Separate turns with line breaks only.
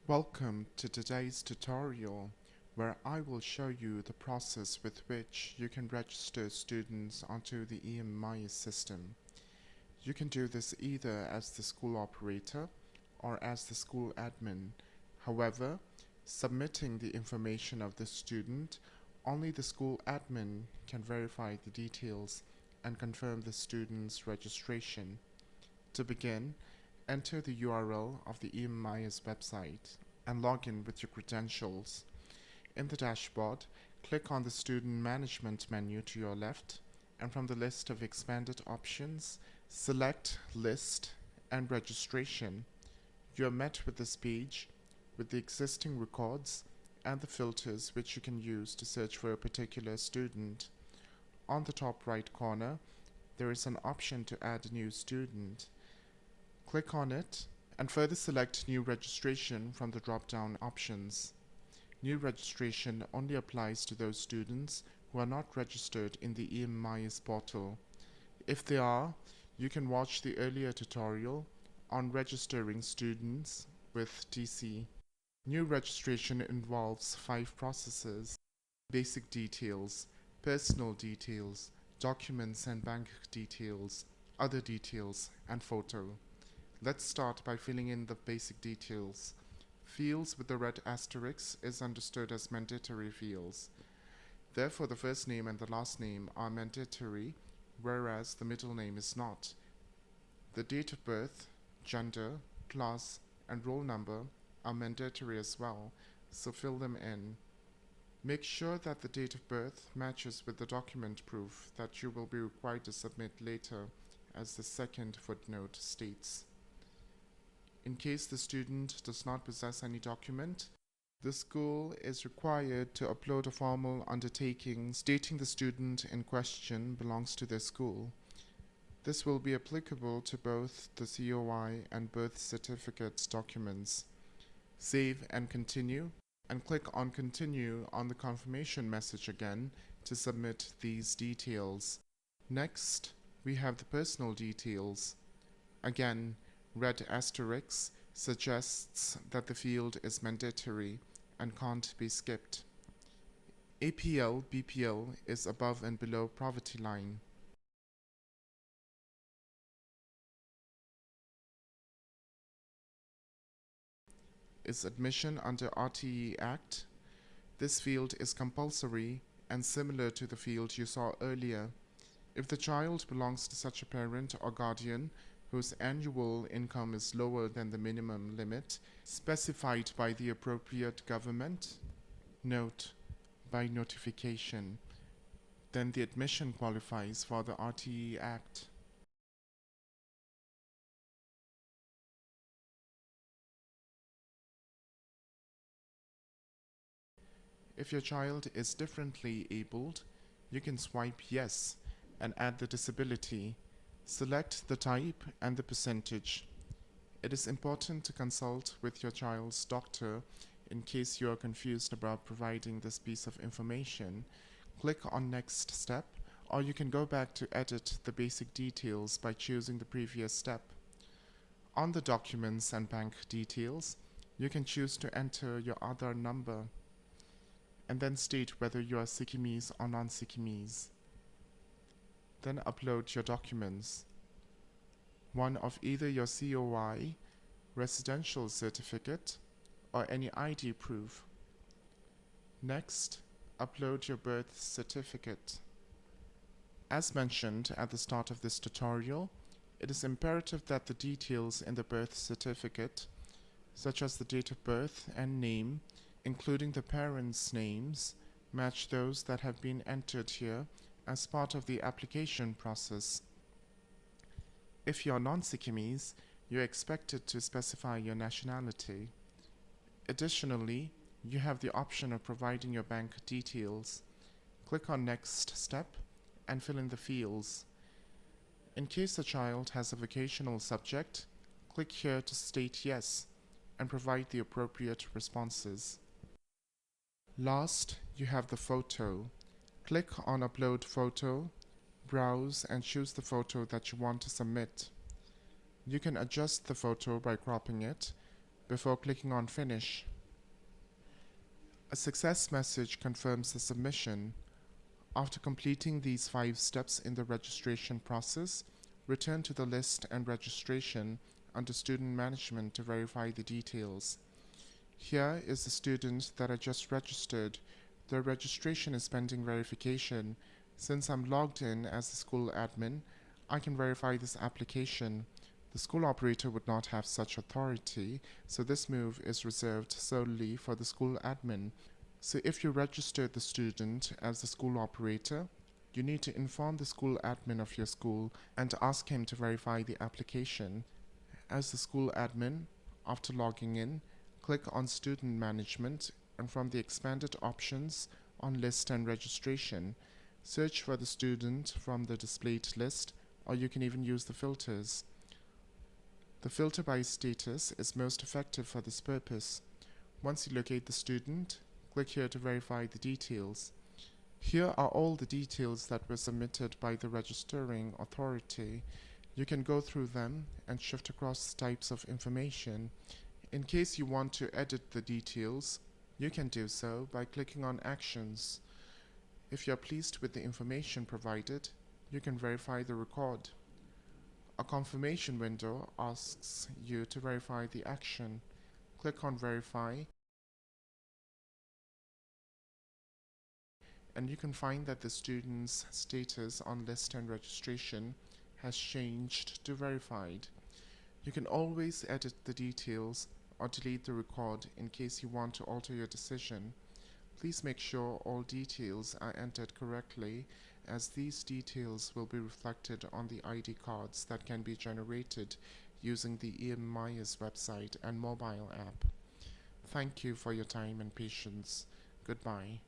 Welcome to today's tutorial where I will show you the process with which you can register students onto the EMMIS system. You can do this either as the school operator or as the school admin. However, submitting the information of the student, only the school admin can verify the details and confirm the student's registration. To begin, enter the URL of the EMMIS website and log in with your credentials. In the dashboard, click on the Student Management menu to your left, and from the list of expanded options, select List and Registration. You are met with this page with the existing records and the filters which you can use to search for a particular student. On the top right corner, there is an option to add a new student. Click on it and further select New Registration from the drop-down options. New registration only applies to those students who are not registered in the EMMIS portal. If they are, you can watch the earlier tutorial on registering students with TC. New registration involves 5 processes: basic details, personal details, documents and bank details, other details, and photo. Let's start by filling in the basic details. Fields with the red asterisk is understood as mandatory fields. Therefore, the first name and the last name are mandatory, whereas the middle name is not. The date of birth, gender, class, and roll number are mandatory as well, so fill them in. Make sure that the date of birth matches with the document proof that you will be required to submit later, as the second footnote states. In case the student does not possess any document, the school is required to upload a formal undertaking stating the student in question belongs to their school. This will be applicable to both the COI and birth certificate documents. Save and continue, and click on Continue on the confirmation message again to submit these details. Next, we have the personal details. Again, red asterisk suggests that the field is mandatory and can't be skipped. APL BPL is above and below poverty line. Is admission under RTE Act? This field is compulsory and similar to the field you saw earlier. If the child belongs to such a parent or guardian whose annual income is lower than the minimum limit specified by the appropriate government, note, by notification, then the admission qualifies for the RTE Act. If your child is differently abled, you can swipe yes and add the disability. Select the type and the percentage. It is important to consult with your child's doctor in case you are confused about providing this piece of information. Click on Next Step, or you can go back to edit the basic details by choosing the previous step. On the documents and bank details, you can choose to enter your Aadhaar number and then state whether you are Sikkimese or non-Sikkimese. Then upload your documents. One of either your COI, residential certificate, or any ID proof. Next, upload your birth certificate. As mentioned at the start of this tutorial, it is imperative that the details in the birth certificate, such as the date of birth and name, including the parents' names, match those that have been entered here as part of the application process. If you are non-Sikkimese, you are expected to specify your nationality. Additionally, you have the option of providing your bank details. Click on Next Step and fill in the fields. In case the child has a vocational subject, click here to state yes and provide the appropriate responses. Last, you have the photo. Click on Upload Photo, browse and choose the photo that you want to submit. You can adjust the photo by cropping it, before clicking on Finish. A success message confirms the submission. After completing these 5 steps in the registration process, return to the list and registration under Student Management to verify the details. Here is the student that I just registered. Their registration is pending verification. Since I'm logged in as the school admin, I can verify this application. The school operator would not have such authority, so this move is reserved solely for the school admin. So if you registered the student as the school operator, you need to inform the school admin of your school and ask him to verify the application. As the school admin, after logging in, click on Student Management and from the expanded options on List and Registration, search for the student from the displayed list, or you can even use the filters. The filter by status is most effective for this purpose. Once you locate the student, click here to verify the details. Here are all the details that were submitted by the registering authority. You can go through them and shift across types of information. In case you want to edit the details, you can do so by clicking on Actions. If you are pleased with the information provided, you can verify the record. A confirmation window asks you to verify the action. Click on Verify, and you can find that the student's status on list and registration has changed to verified. You can always edit the details or delete the record in case you want to alter your decision. Please make sure all details are entered correctly, as these details will be reflected on the ID cards that can be generated using the EMMIS website and mobile app. Thank you for your time and patience. Goodbye.